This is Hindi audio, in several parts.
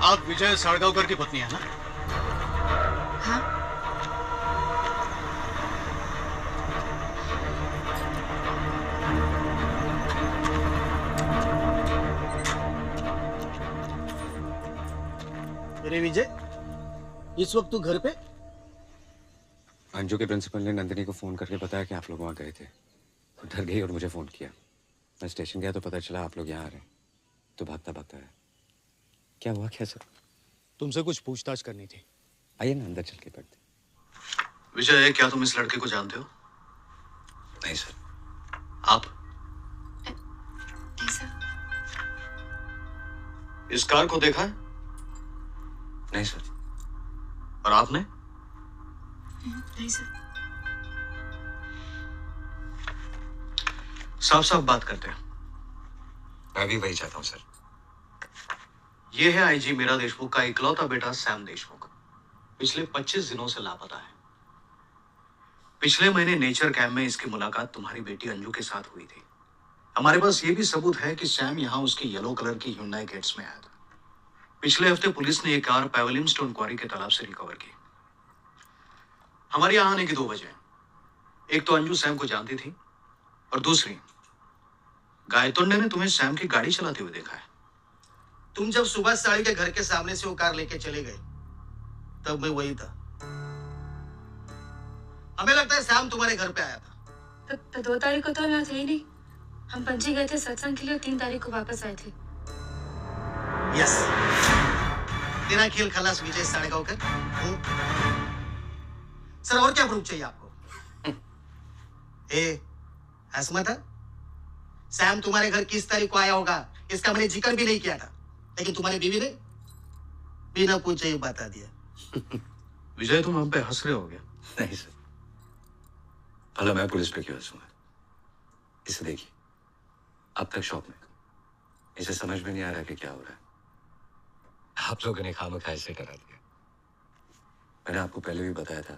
आप विजय साळगावकर की पत्नी है ना? हाँ। अरे विजय, इस वक्त तू घर पे? अंजू के प्रिंसिपल ने नंदिनी को फोन करके बताया कि आप लोग वहां गए थे। वो डर गई और मुझे फोन किया। मैं स्टेशन गया तो पता चला आप लोग यहाँ आ रहे हैं, तो भागता भागता है। क्या हुआ क्या सर? तुमसे कुछ पूछताछ करनी थी। आइए ना अंदर चल के बैठते। विजय, क्या तुम इस लड़के को जानते हो? नहीं सर। आप? नहीं सर। इस कार को देखा है? नहीं सर। और आपने? नहीं सर। साफ साफ बात करते हैं। मैं भी वही चाहता हूँ सर। ये है आईजी मीरा देशमुख का इकलौता बेटा सैम देशमुख। पिछले 25 दिनों से लापता है। पिछले महीने नेचर कैंप में इसकी मुलाकात तुम्हारी बेटी अंजू के साथ हुई थी। हमारे पास ये भी सबूत है कि सैम यहाँ उसकी येलो कलर की Hyundai गेट्स में आया था। पिछले हफ्ते पुलिस ने ये कार पैवेलियन स्टोन क्वारी के तालाब से रिकवर की। हमारे यहाँ आने की 2 वजह। एक तो अंजू सैम को जानती थी, और दूसरी, गायतोंडे ने तुम्हें सैम की गाड़ी चलाते हुए देखा है। तुम जब सुभाष साड़ी के घर के सामने से वो कार लेके चले गए, तब मैं वही था। हमें लगता है सैम तुम्हारे घर पे आया था। तो 2 तारीख को तो हम यहाँ थे ही नहीं। हम पणजी गए थे सत्संग के लिए और 3 तारीख को वापस आए थे। यस, तेरा खेल खलास विजय साळगावकर। सर, और क्या प्रूफ चाहिए आपको? हंस मत। सैम तुम्हारे घर किस तारीख को आया होगा इसका मैंने जिक्र भी नहीं किया था, लेकिन तुम्हारी बीवी ने बिना पूछे ही बता दिया। विजय, तुम हम पे हंस रहे हो क्या? नहीं सर। भला मैं पुलिस पे क्यों हंसूंगा? इसे देखिए, अब तक शॉप में। इसे समझ में नहीं आ रहा कि क्या हो रहा है। आप लोगों ने खामखा ऐसे डरा दिया। मैंने आपको पहले भी बताया था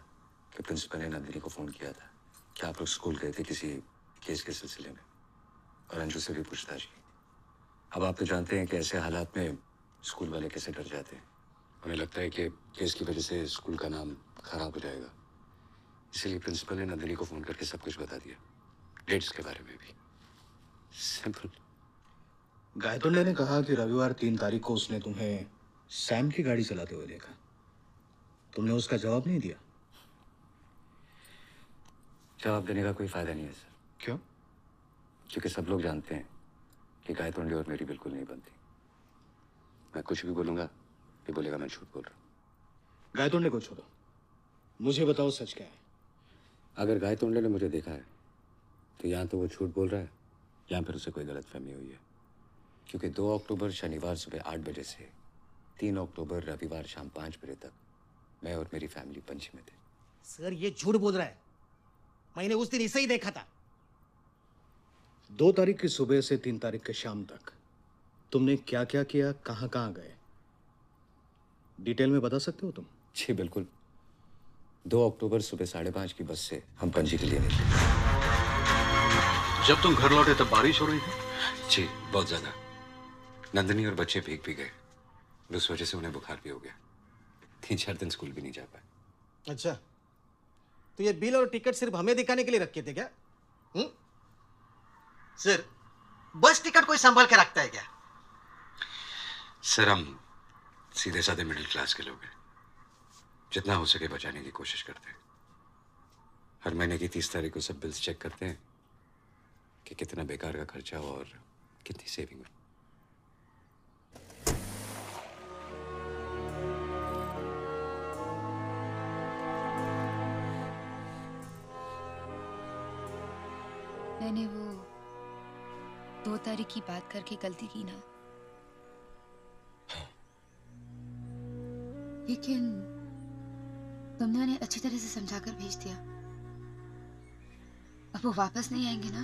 कि प्रिंसिपल ने नंदिनी को फोन किया था कि आप लोग स्कूल गए थे किसी केस के सिलसिले में, और अंजू से भी पूछताछ की। अब आप तो जानते हैं कि ऐसे हालात में स्कूल वाले कैसे डर जाते हैं। उन्हें लगता है कि केस की वजह से स्कूल का नाम खराब हो जाएगा। इसीलिए प्रिंसिपल ने नंदिनी को फोन करके सब कुछ बता दिया, डेट्स के बारे में भी। सिंपल। गायतोंडे ने कहा कि रविवार 3 तारीख को उसने तुम्हें सैम की गाड़ी चलाते हुए देखा। तुमने उसका जवाब नहीं दिया। जवाब देने का कोई फायदा नहीं है सर। क्यों? क्योंकि सब लोग जानते हैं कि गायतोंडे और मेरी बिल्कुल नहीं बनती। मैं कुछ भी बोलूंगा, ये बोलेगा मैं झूठ बोल रहा हूँ। गायतोंडे को छोड़ो, मुझे बताओ सच क्या है। अगर गायतोंडे ने मुझे देखा है तो या तो वो झूठ बोल रहा है या फिर उसे कोई गलतफहमी हुई है। क्योंकि 2 अक्टूबर शनिवार सुबह 8 बजे से 3 अक्टूबर रविवार शाम 5 बजे तक मैं और मेरी फैमिली पणजी में थे। सर, ये झूठ बोल रहा है। मैंने उस दिन इसे ही देखा था। 2 तारीख की सुबह से 3 तारीख के शाम तक तुमने क्या क्या किया, कहां कहां गए, डिटेल में बता सकते हो तुम? जी बिल्कुल। 2 अक्टूबर सुबह 5:30 की बस से हम पणजी के लिए निकले। जब तुम घर लौटे तब बारिश हो रही थी? जी बहुत ज्यादा। नंदिनी और बच्चे भीग भी गए, उस वजह से उन्हें बुखार भी हो गया। 3-4 दिन स्कूल भी नहीं जा पाए। अच्छा, तो ये बिल और टिकट सिर्फ हमें दिखाने के लिए रखे थे क्या? सर, बस टिकट कोई संभाल के रखता है क्या? सर, हम सीधे साधे मिडिल क्लास के लोग हैं। जितना हो सके बचाने की कोशिश करते हैं। हर महीने की 30 तारीख को सब बिल्स चेक करते हैं कि कितना बेकार का खर्चा हो और कितनी सेविंग हो। मैंने वो 2 तारीख की बात करके गलती की ना, लेकिन तुमने उन्हें अच्छी तरह से समझाकर भेज दिया। अब वो वापस नहीं आएंगे ना?